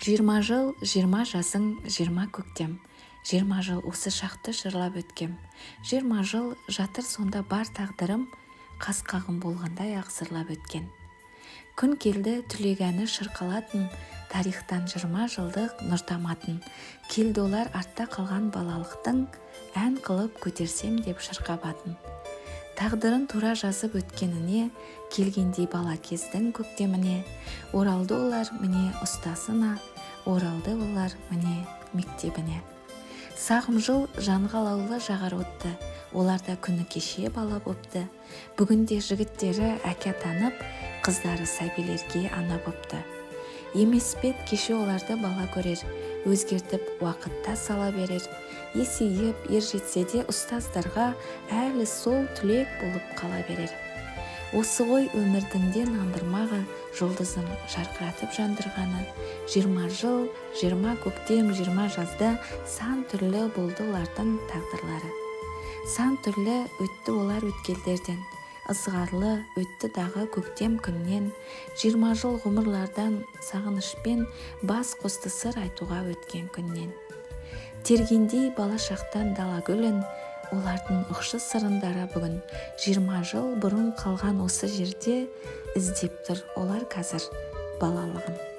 20 жыл, 20 жазың, 20 көктем. 20 жыл осы шақты жырлап өткем. 20 жыл жатыр сонда бар тағдырым, қас-қағым болғандай ақсырлап өткен. Күн келді түлегәні шырқалатын, тарихтан 20 жылдық нұртаматын. Келді олар артта қалған балалықтың, ән қылып көтерсем деп шырқабатын. Тағдырын тура жазып өткеніне, келгендей бала кездің көктеміне. Оралды олар міне ұстасына, оралды олар міне мектебіне. Сағым жыл жанғалаулы жағар отты, оларда күні кеше бала бопты. Бүгінде жігіттері әке атанып, қыздары сәбилерге ана бопты. Емес бет кеше оларды бала көрер, өзгертіп уақытта сала берер. Есейіп ер жетсе де ұстаздарға әлі сол түлек болып қала берер. Осы ғой өмірдің де нандырмағы, жұлдызын жарқыратып жандырғаны. 20 жыл, 20 көктем, 20 жазда сан түрлі болды олардың тағдырлары. Сан түрлі өтті олар өткелдерден, ызғарлы өтті дағы көктем күннен. 20 жыл ғұмырлардан сағынышпен бас қосты сыр айтуға өткен күннен. Тергендей бала шақтан дала гүлін, олардың ұқшы сырындары бүгін 20 жыл бұрын қалған осы жерде іздеп тұр олар қазір балалығын.